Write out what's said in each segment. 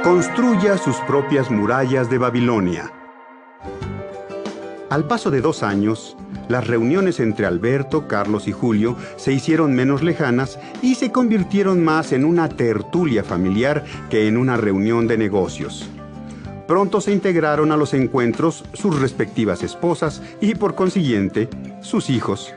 Construya sus propias murallas de Babilonia. Al paso de 2 años, las reuniones entre Alberto, Carlos y Julio se hicieron menos lejanas y se convirtieron más en una tertulia familiar que en una reunión de negocios. Pronto se integraron a los encuentros sus respectivas esposas y, por consiguiente, sus hijos.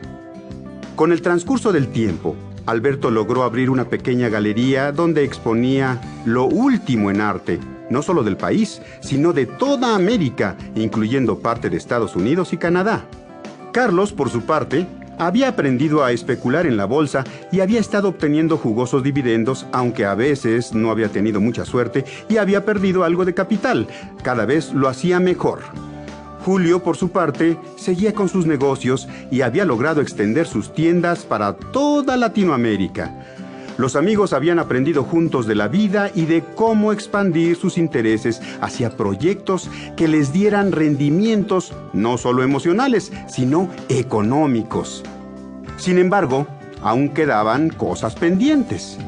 Con el transcurso del tiempo, Alberto logró abrir una pequeña galería donde exponía lo último en arte, no solo del país, sino de toda América, incluyendo parte de Estados Unidos y Canadá. Carlos, por su parte, había aprendido a especular en la bolsa y había estado obteniendo jugosos dividendos, aunque a veces no había tenido mucha suerte y había perdido algo de capital. Cada vez lo hacía mejor. Julio, por su parte, seguía con sus negocios y había logrado extender sus tiendas para toda Latinoamérica. Los amigos habían aprendido juntos de la vida y de cómo expandir sus intereses hacia proyectos que les dieran rendimientos no solo emocionales, sino económicos. Sin embargo, aún quedaban cosas pendientes.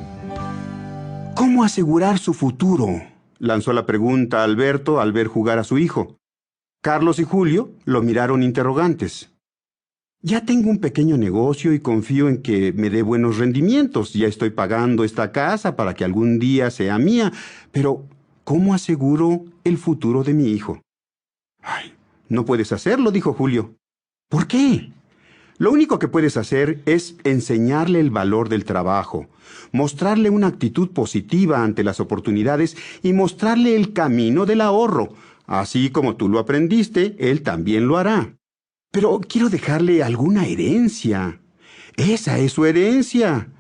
¿Cómo asegurar su futuro?, lanzó la pregunta Alberto al ver jugar a su hijo. Carlos y Julio lo miraron interrogantes. Ya tengo un pequeño negocio y confío en que me dé buenos rendimientos. Ya estoy pagando esta casa para que algún día sea mía. Pero, ¿cómo aseguro el futuro de mi hijo? Ay, no puedes hacerlo, dijo Julio. ¿Por qué? Lo único que puedes hacer es enseñarle el valor del trabajo, mostrarle una actitud positiva ante las oportunidades y mostrarle el camino del ahorro. Así como tú lo aprendiste, él también lo hará. Pero quiero dejarle alguna herencia. Esa es su herencia.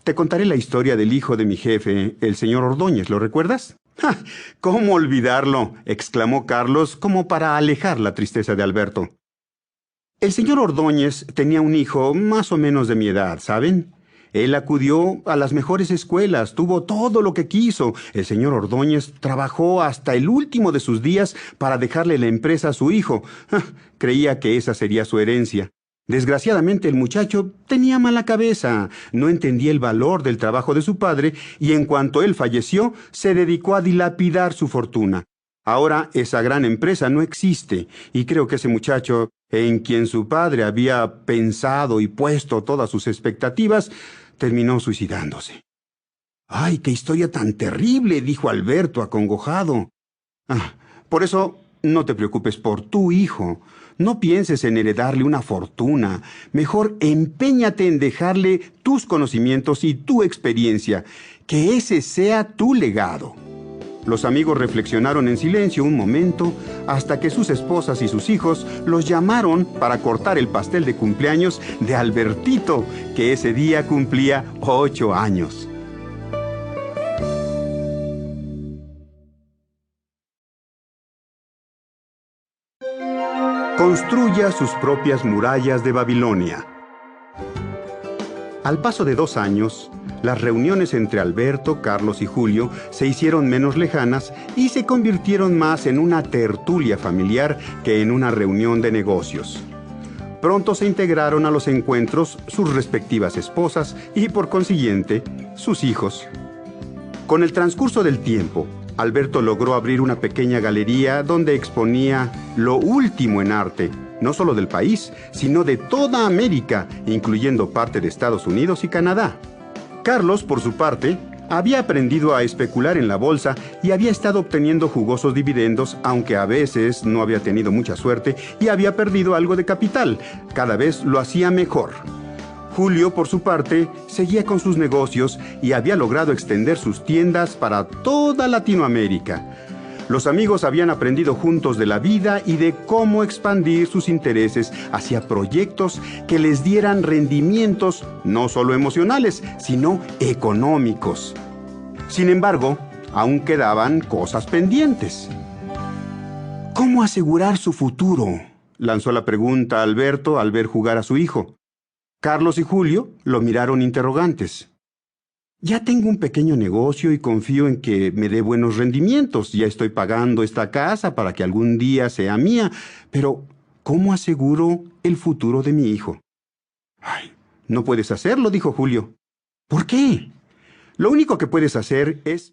Te contaré la historia del hijo de mi jefe, el señor Ordóñez, ¿lo recuerdas? ¡Ja! ¿Cómo olvidarlo?, exclamó Carlos, como para alejar la tristeza de Alberto. El señor Ordóñez tenía un hijo más o menos de mi edad, ¿saben? Él acudió a las mejores escuelas, tuvo todo lo que quiso. El señor Ordóñez trabajó hasta el último de sus días para dejarle la empresa a su hijo. Creía que esa sería su herencia. Desgraciadamente el muchacho tenía mala cabeza, no entendía el valor del trabajo de su padre y en cuanto él falleció, se dedicó a dilapidar su fortuna. Ahora esa gran empresa no existe y creo que ese muchacho, en quien su padre había pensado y puesto todas sus expectativas, terminó suicidándose. ¡Ay, qué historia tan terrible!, dijo Alberto, acongojado. Por eso, no te preocupes por tu hijo. No pienses en heredarle una fortuna. Mejor empeñate en dejarle tus conocimientos y tu experiencia. Que ese sea tu legado. Los amigos reflexionaron en silencio un momento hasta que sus esposas y sus hijos los llamaron para cortar el pastel de cumpleaños de Albertito, que ese día cumplía 8 años. Construya sus propias murallas de Babilonia. Al paso de 2 años, las reuniones entre Alberto, Carlos y Julio se hicieron menos lejanas y se convirtieron más en una tertulia familiar que en una reunión de negocios. Pronto se integraron a los encuentros sus respectivas esposas y, por consiguiente, sus hijos. Con el transcurso del tiempo, Alberto logró abrir una pequeña galería donde exponía lo último en arte, no solo del país, sino de toda América, incluyendo parte de Estados Unidos y Canadá. Carlos, por su parte, había aprendido a especular en la bolsa y había estado obteniendo jugosos dividendos, aunque a veces no había tenido mucha suerte y había perdido algo de capital. Cada vez lo hacía mejor. Julio, por su parte, seguía con sus negocios y había logrado extender sus tiendas para toda Latinoamérica. Los amigos habían aprendido juntos de la vida y de cómo expandir sus intereses hacia proyectos que les dieran rendimientos no solo emocionales, sino económicos. Sin embargo, aún quedaban cosas pendientes. ¿Cómo asegurar su futuro?, lanzó la pregunta Alberto al ver jugar a su hijo. Carlos y Julio lo miraron interrogantes. Ya tengo un pequeño negocio y confío en que me dé buenos rendimientos. Ya estoy pagando esta casa para que algún día sea mía. Pero, ¿cómo aseguro el futuro de mi hijo? Ay, no puedes hacerlo, dijo Julio. ¿Por qué? Lo único que puedes hacer es